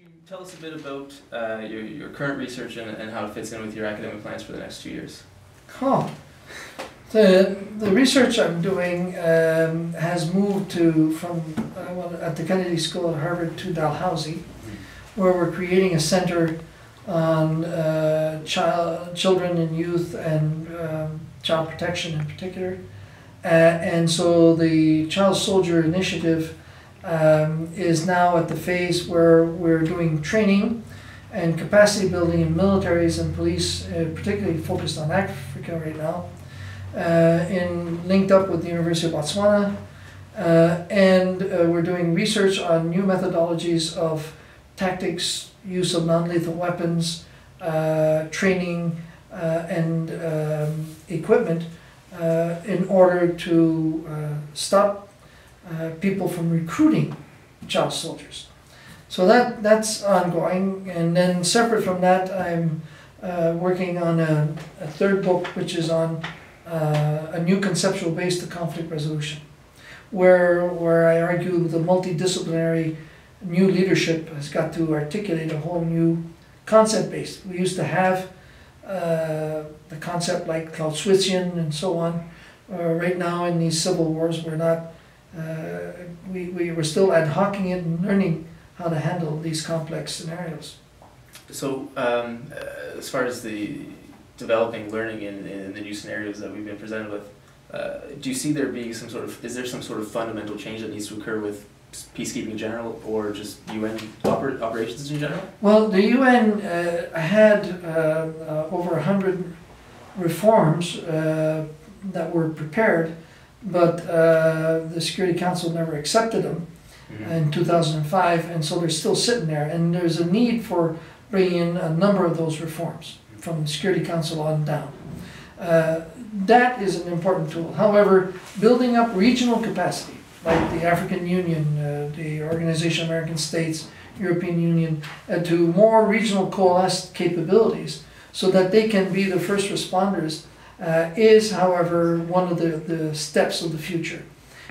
you tell us a bit about your current research and how it fits in with your academic plans for the next 2 years? Oh, the research I'm doing has moved from at the Kennedy School at Harvard to Dalhousie, where we're creating a center on children and youth and child protection in particular. And so the Child Soldier Initiative is now at the phase where we're doing training and capacity building in militaries and police, particularly focused on Africa right now, linked up with the University of Botswana. And we're doing research on new methodologies of tactics, use of non-lethal weapons, training and equipment in order to stop people from recruiting child soldiers. So that's ongoing, and then separate from that, I'm working on a third book, which is on a new conceptual base to conflict resolution, where I argue the multidisciplinary new leadership has got to articulate a whole new concept base. We used to have the concept like Clausewitzian and so on. Right now in these civil wars, we're not, we're still ad hocing it and learning how to handle these complex scenarios. So as far as the developing learning in the new scenarios that we've been presented with, do you see there being is there some sort of fundamental change that needs to occur with peacekeeping in general, or just UN operations in general? Well, the UN had over 100 reforms that were prepared, but the Security Council never accepted them in 2005, and so they're still sitting there. And there's a need for bringing in a number of those reforms from the Security Council on down. That is an important tool. However, building up regional capacity, like the African Union, the Organization of American States, European Union, to more regional coalesced capabilities so that they can be the first responders is, however, one of the steps of the future.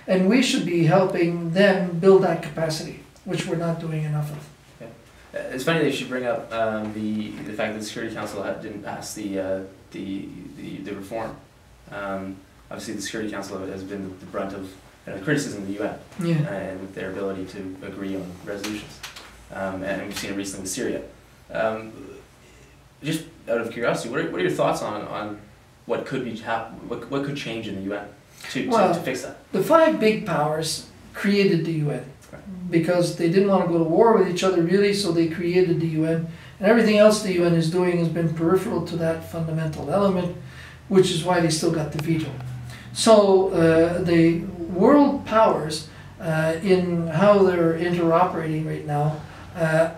And we should be helping them build that capacity, which we're not doing enough of. Okay. It's funny that you should bring up the fact that the Security Council didn't pass the reform. Obviously, the Security Council has been the brunt of criticism of the UN, and with their ability to agree on resolutions, and we've seen it recently with Syria. Just out of curiosity, what are your thoughts on what could be what could change in the UN to fix that? The 5 big powers created the UN because they didn't want to go to war with each other really, so they created the UN, and everything else the UN is doing has been peripheral to that fundamental element, which is why they still got the veto. So the world powers in how they're interoperating right now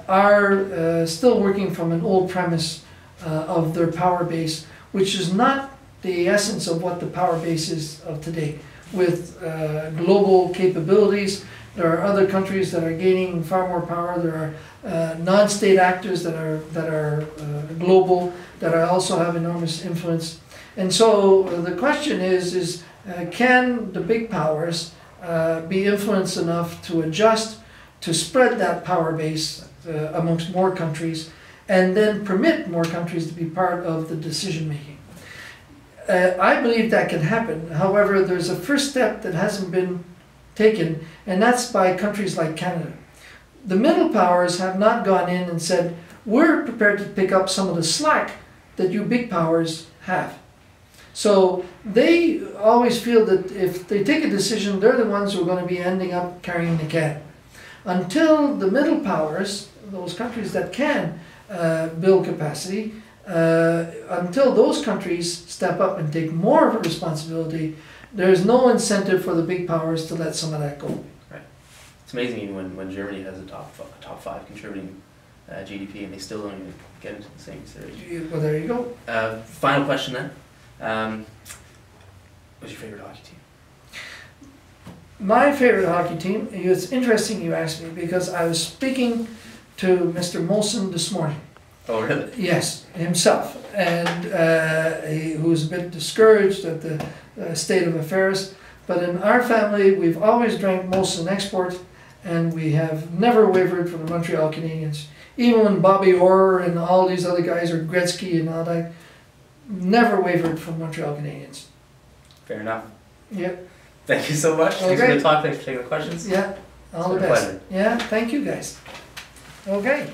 are still working from an old premise of their power base, which is not the essence of what the power base is of today. With global capabilities, there are other countries that are gaining far more power. There are non-state actors that are global, that also have enormous influence. And so the question is can the big powers be influenced enough to adjust, to spread that power base amongst more countries, and then permit more countries to be part of the decision making? I believe that can happen. However, there's a first step that hasn't been taken, and that's by countries like Canada. The middle powers have not gone in and said, we're prepared to pick up some of the slack that you big powers have. So they always feel that if they take a decision, they're the ones who are going to be ending up carrying the can. Until the middle powers, those countries that can build capacity, until those countries step up and take more of a responsibility, there's no incentive for the big powers to let some of that go. Right. It's amazing even when Germany has a top 5 contributing GDP, and they still don't even get into the same consideration. Well, there you go. Final question then. What's your favorite hockey team? My favorite hockey team, it's interesting you asked me, because I was speaking to Mr. Molson this morning. Oh, really? Yes, himself, and who was a bit discouraged at the state of affairs. But in our family, we've always drank Molson Export, and we have never wavered from the Montreal Canadiens. even when Bobby Orr and all these other guys, or Gretzky and all that, never wavered from Montreal Canadiens. Fair enough. Yep. Thank you so much. Thanks for the talk. Thanks for taking the questions. Yeah, all the best. Yeah, thank you guys. Okay.